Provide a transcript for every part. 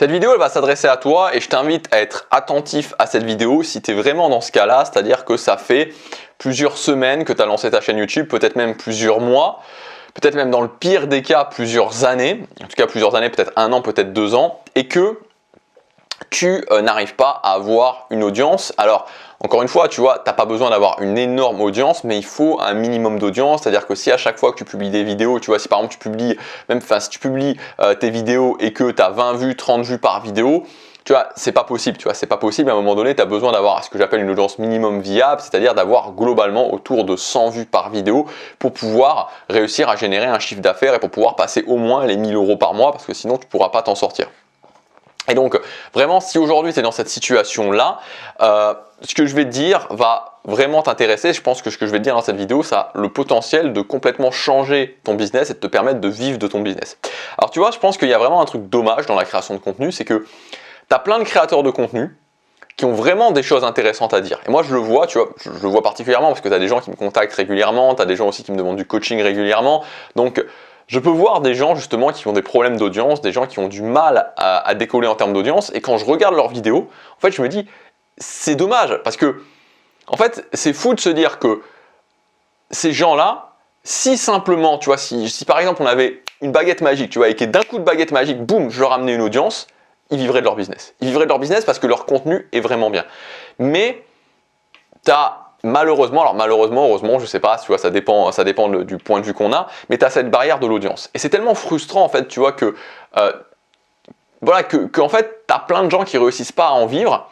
Cette vidéo elle va s'adresser à toi et je t'invite à être attentif à cette vidéo si tu es vraiment dans ce cas-là, c'est-à-dire que ça fait plusieurs semaines que tu as lancé ta chaîne YouTube, peut-être même plusieurs mois, peut-être même dans le pire des cas plusieurs années, en tout cas plusieurs années, peut-être 1 an, peut-être 2 ans, et que tu n'arrives pas à avoir une audience. Alors encore une fois, tu vois, tu n'as pas besoin d'avoir une énorme audience, mais il faut un minimum d'audience, c'est-à-dire que si à chaque fois que tu publies des vidéos, tu vois, si par exemple tu publies, si tu publies tes vidéos et que tu as 20 vues, 30 vues par vidéo, tu vois, c'est pas possible, tu vois, c'est pas possible. À un moment donné, tu as besoin d'avoir ce que j'appelle une audience minimum viable, c'est-à-dire d'avoir globalement autour de 100 vues par vidéo pour pouvoir réussir à générer un chiffre d'affaires et pour pouvoir passer au moins les 1000 € par mois, parce que sinon tu ne pourras pas t'en sortir. Et donc, vraiment, si aujourd'hui tu es dans cette situation-là, ce que je vais te dire va vraiment t'intéresser. Je pense que ce que je vais te dire dans cette vidéo, ça a le potentiel de complètement changer ton business et de te permettre de vivre de ton business. Alors, tu vois, je pense qu'il y a vraiment un truc dommage dans la création de contenu, c'est que tu as plein de créateurs de contenu qui ont vraiment des choses intéressantes à dire. Et moi, je le vois, tu vois, je le vois particulièrement parce que tu as des gens qui me contactent régulièrement, tu as des gens aussi qui me demandent du coaching régulièrement. Donc, je peux voir des gens justement qui ont des problèmes d'audience, des gens qui ont du mal à décoller en termes d'audience. Et quand je regarde leurs vidéos, en fait, je me dis, c'est dommage parce que, en fait, c'est fou de se dire que ces gens-là, si simplement, tu vois, si par exemple on avait une baguette magique, tu vois, et que d'un coup de baguette magique, boum, je leur amenais une audience, ils vivraient de leur business. Ils vivraient de leur business parce que leur contenu est vraiment bien. Mais tu as malheureusement, heureusement, je sais pas, tu vois, ça dépend du point de vue qu'on a, mais tu as cette barrière de l'audience. Et c'est tellement frustrant en fait, tu vois, que en fait, tu as plein de gens qui réussissent pas à en vivre.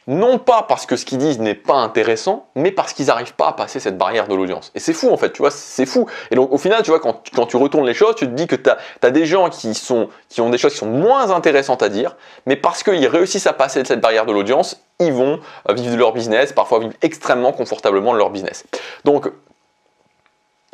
Non pas parce que ce qu'ils disent n'est pas intéressant, mais parce qu'ils n'arrivent pas à passer cette barrière de l'audience. Et c'est fou en fait, tu vois, c'est fou. Et donc au final, tu vois, quand tu retournes les choses, tu te dis que tu as des gens qui ont des choses qui sont moins intéressantes à dire, mais parce qu'ils réussissent à passer cette barrière de l'audience, ils vont vivre de leur business, parfois vivre extrêmement confortablement de leur business. Donc,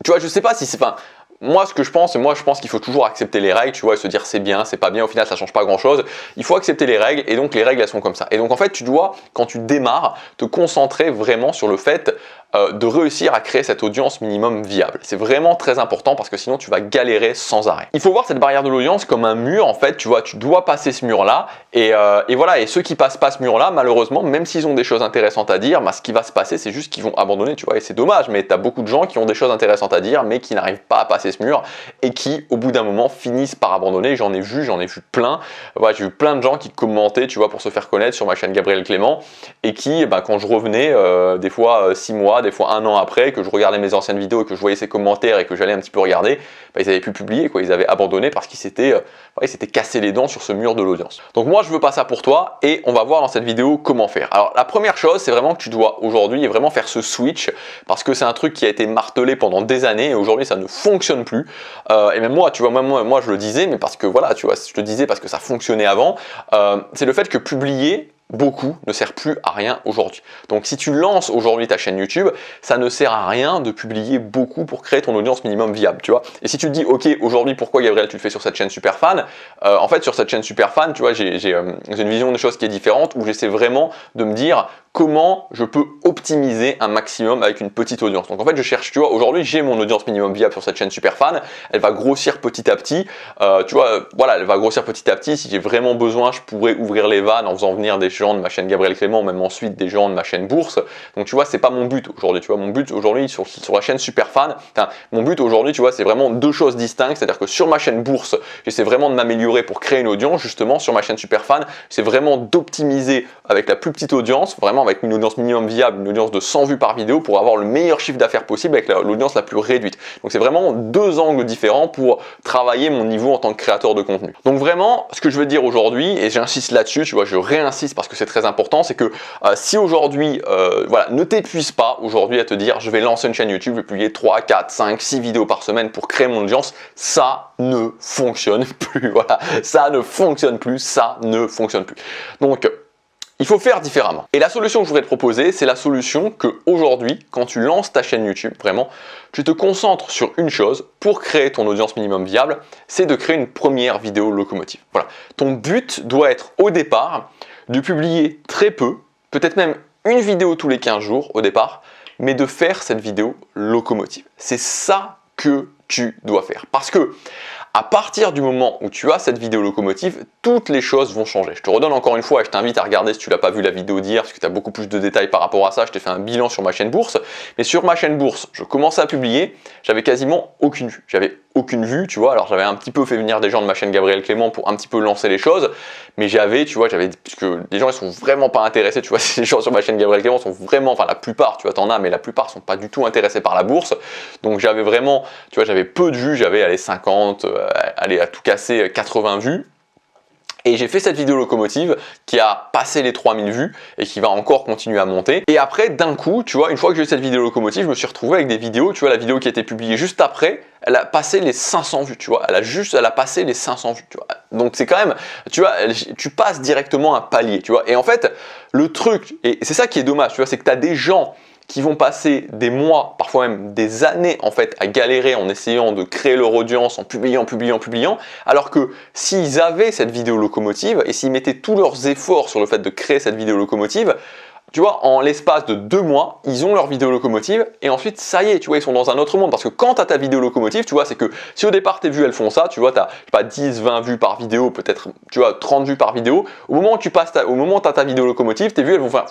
tu vois, je sais pas si c'est pas... Moi, ce que je pense, qu'il faut toujours accepter les règles, tu vois, et se dire c'est bien, c'est pas bien, au final ça change pas grand chose. Il faut accepter les règles et donc les règles elles sont comme ça. Et donc en fait, tu dois, quand tu démarres, te concentrer vraiment sur le fait de réussir à créer cette audience minimum viable. C'est vraiment très important parce que sinon tu vas galérer sans arrêt. Il faut voir cette barrière de l'audience comme un mur, en fait, tu vois, tu dois passer ce mur-là et voilà, et ceux qui passent pas ce mur-là, malheureusement, même s'ils ont des choses intéressantes à dire, ce qui va se passer, c'est juste qu'ils vont abandonner, tu vois, et c'est dommage, mais tu as beaucoup de gens qui ont des choses intéressantes à dire, mais qui n'arrivent pas à passer ce mur et qui, au bout d'un moment, finissent par abandonner. J'en ai vu plein. Voilà, j'ai vu plein de gens qui commentaient, tu vois, pour se faire connaître sur ma chaîne Gabriel Clément et qui, quand je revenais, des fois 6 mois, des fois 1 an après, que je regardais mes anciennes vidéos et que je voyais ces commentaires et que j'allais un petit peu regarder, ils n'avaient plus publié, quoi. Ils avaient abandonné parce qu'ils s'étaient cassé les dents sur ce mur de l'audience. Donc moi, je veux pas ça pour toi et on va voir dans cette vidéo comment faire. Alors la première chose, c'est vraiment que tu dois aujourd'hui vraiment faire ce switch parce que c'est un truc qui a été martelé pendant des années et aujourd'hui ça ne fonctionne plus. Et même moi, tu vois, moi je le disais, mais parce que voilà, tu vois, je te disais parce que ça fonctionnait avant, c'est le fait que publier beaucoup ne sert plus à rien aujourd'hui. Donc si tu lances aujourd'hui ta chaîne YouTube, ça ne sert à rien de publier beaucoup pour créer ton audience minimum viable, tu vois. Et si tu te dis, ok, aujourd'hui, pourquoi Gabriel tu le fais sur cette chaîne Superfan, en fait sur cette chaîne Superfan, tu vois, j'ai une vision des choses qui est différente où j'essaie vraiment de me dire comment je peux optimiser un maximum avec une petite audience. Donc en fait je cherche, tu vois, aujourd'hui j'ai mon audience minimum viable sur cette chaîne Superfan, elle va grossir petit à petit, tu vois, voilà, elle va grossir petit à petit. Si j'ai vraiment besoin, je pourrais ouvrir les vannes en faisant venir des gens de ma chaîne Gabriel Clément, même ensuite des gens de ma chaîne Bourse. Donc tu vois, c'est pas mon but aujourd'hui, tu vois, mon but aujourd'hui sur la chaîne Superfan, mon but aujourd'hui, tu vois, c'est vraiment deux choses distinctes, c'est-à-dire que sur ma chaîne Bourse, j'essaie vraiment de m'améliorer pour créer une audience, justement sur ma chaîne Superfan, c'est vraiment d'optimiser avec la plus petite audience, vraiment avec une audience minimum viable, une audience de 100 vues par vidéo pour avoir le meilleur chiffre d'affaires possible avec l'audience la plus réduite. Donc c'est vraiment deux angles différents pour travailler mon niveau en tant que créateur de contenu. Donc vraiment, ce que je veux dire aujourd'hui, et j'insiste là-dessus, tu vois, je réinsiste parce que c'est très important, c'est que si aujourd'hui, voilà, ne t'épuise pas aujourd'hui à te dire je vais lancer une chaîne YouTube, je vais publier 3, 4, 5, 6 vidéos par semaine pour créer mon audience, ça ne fonctionne plus. Voilà, ça ne fonctionne plus, ça ne fonctionne plus. Donc il faut faire différemment. Et la solution que je voudrais te proposer, c'est la solution que aujourd'hui, quand tu lances ta chaîne YouTube, vraiment, tu te concentres sur une chose pour créer ton audience minimum viable, c'est de créer une première vidéo locomotive. Voilà. Ton but doit être au départ de publier très peu, peut-être même une vidéo tous les 15 jours au départ, mais de faire cette vidéo locomotive. C'est ça que tu dois faire. Parce que À partir du moment où tu as cette vidéo locomotive, toutes les choses vont changer. Je te redonne encore une fois et je t'invite à regarder si tu l'as pas vu la vidéo d'hier parce que tu as beaucoup plus de détails par rapport à ça. Je t'ai fait un bilan sur ma chaîne bourse. Mais sur ma chaîne bourse, je commençais à publier, j'avais quasiment aucune vue. J'avais aucune vue, tu vois. Alors j'avais un petit peu fait venir des gens de ma chaîne Gabriel Clément pour un petit peu lancer les choses, mais parce que les gens ils sont vraiment pas intéressés, tu vois. Les gens sur ma chaîne Gabriel Clément sont vraiment, enfin la plupart, tu vois, t'en as, mais la plupart sont pas du tout intéressés par la bourse. Donc j'avais vraiment, tu vois, j'avais peu de vues, j'avais allez 50, allez à tout casser 80 vues. Et j'ai fait cette vidéo locomotive qui a passé les 3000 vues et qui va encore continuer à monter. Et après, d'un coup, tu vois, une fois que j'ai eu cette vidéo locomotive, je me suis retrouvé avec des vidéos, tu vois, la vidéo qui a été publiée juste après, elle a passé les 500 vues, tu vois, elle a passé les 500 vues, tu vois. Donc c'est quand même, tu vois, tu passes directement un palier, tu vois. Et en fait, le truc, et c'est ça qui est dommage, tu vois, c'est que tu as des gens qui vont passer des mois, parfois même des années en fait, à galérer en essayant de créer leur audience, en publiant, alors que s'ils avaient cette vidéo locomotive et s'ils mettaient tous leurs efforts sur le fait de créer cette vidéo locomotive, tu vois, en l'espace de 2 mois, ils ont leur vidéo locomotive et ensuite, ça y est, tu vois, ils sont dans un autre monde. Parce que quand tu as ta vidéo locomotive, tu vois, c'est que si au départ tes vues, elles font ça, tu vois, tu as, pas 10, 20 vues par vidéo, peut-être, tu vois, 30 vues par vidéo, au moment où tu as ta vidéo locomotive, tes vues, elles vont faire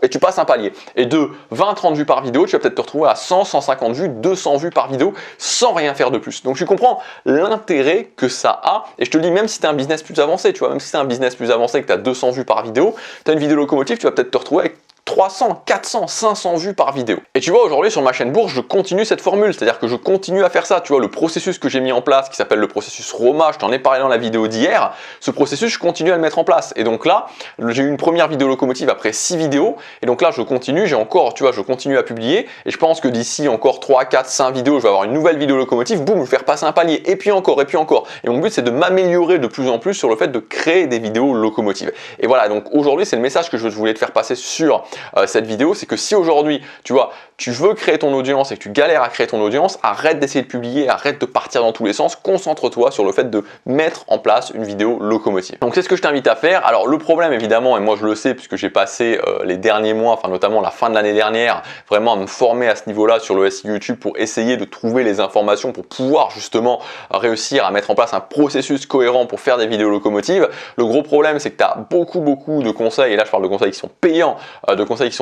et tu passes un palier. Et de 20-30 vues par vidéo, tu vas peut-être te retrouver à 100, 150 vues, 200 vues par vidéo sans rien faire de plus. Donc tu comprends l'intérêt que ça a. Et je te le dis, même si tu as un business plus avancé, tu vois, même si tu as un business plus avancé et que tu as 200 vues par vidéo, tu as une vidéo locomotive, tu vas peut-être te retrouver avec 300, 400, 500 vues par vidéo. Et tu vois, aujourd'hui sur ma chaîne bourse, je continue cette formule, c'est-à-dire que je continue à faire ça. Tu vois, le processus que j'ai mis en place, qui s'appelle le processus Roma, je t'en ai parlé dans la vidéo d'hier, ce processus, je continue à le mettre en place. Et donc là, j'ai eu une première vidéo locomotive après 6 vidéos, et donc là, je continue, j'ai encore, tu vois, je continue à publier, et je pense que d'ici encore 3, 4, 5 vidéos, je vais avoir une nouvelle vidéo locomotive, boum, je vais faire passer un palier, et puis encore, et puis encore. Et mon but, c'est de m'améliorer de plus en plus sur le fait de créer des vidéos locomotives. Et voilà, donc aujourd'hui, c'est le message que je voulais te faire passer sur cette vidéo, c'est que si aujourd'hui, tu vois, tu veux créer ton audience et que tu galères à créer ton audience, arrête d'essayer de publier, arrête de partir dans tous les sens, concentre-toi sur le fait de mettre en place une vidéo locomotive. Donc c'est ce que je t'invite à faire. Alors le problème évidemment, et moi je le sais puisque j'ai passé les derniers mois, enfin notamment la fin de l'année dernière, vraiment à me former à ce niveau-là sur le SEO YouTube pour essayer de trouver les informations pour pouvoir justement réussir à mettre en place un processus cohérent pour faire des vidéos locomotives. Le gros problème, c'est que tu as beaucoup de conseils, et là je parle de conseils qui sont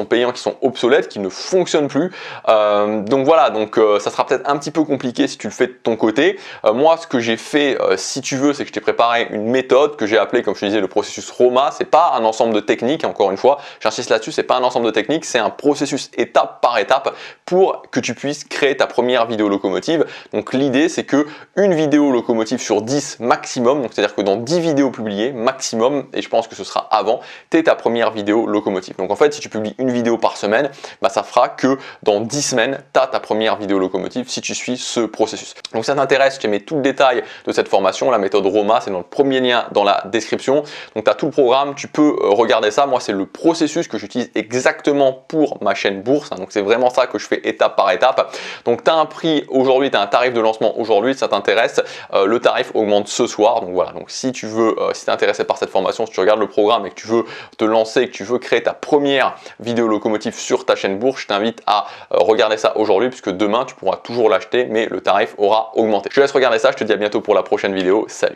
payants, qui sont obsolètes, qui ne fonctionnent plus. Donc voilà, ça sera peut-être un petit peu compliqué si tu le fais de ton côté. Moi, ce que j'ai fait, si tu veux, c'est que je t'ai préparé une méthode que j'ai appelée, comme je te disais, le processus Roma. C'est pas un ensemble de techniques, encore une fois, j'insiste là-dessus, c'est pas un ensemble de techniques, c'est un processus étape par étape pour que tu puisses créer ta première vidéo locomotive. Donc l'idée, c'est que une vidéo locomotive sur 10 maximum, donc c'est-à-dire que dans 10 vidéos publiées maximum, et je pense que ce sera avant, t'es ta première vidéo locomotive. Donc en fait, si tu publies une vidéo par semaine, bah, ça fera que dans 10 semaines, tu as ta première vidéo locomotive si tu suis ce processus. Donc si ça t'intéresse, je te mets tout le détail de cette formation, la méthode Roma, c'est dans le premier lien dans la description. Donc tu as tout le programme, tu peux regarder ça. Moi, c'est le processus que j'utilise exactement pour ma chaîne bourse. Donc c'est vraiment ça que je fais étape par étape. Donc tu as un prix aujourd'hui, tu as un tarif de lancement aujourd'hui, si ça t'intéresse. Le tarif augmente ce soir. Donc voilà, donc si tu veux, si tu es intéressé par cette formation, si tu regardes le programme et que tu veux te lancer, que tu veux créer ta première vidéo locomotive sur ta chaîne bourse, je t'invite à regarder ça aujourd'hui puisque demain tu pourras toujours l'acheter mais le tarif aura augmenté. Je te laisse regarder ça, je te dis à bientôt pour la prochaine vidéo. Salut!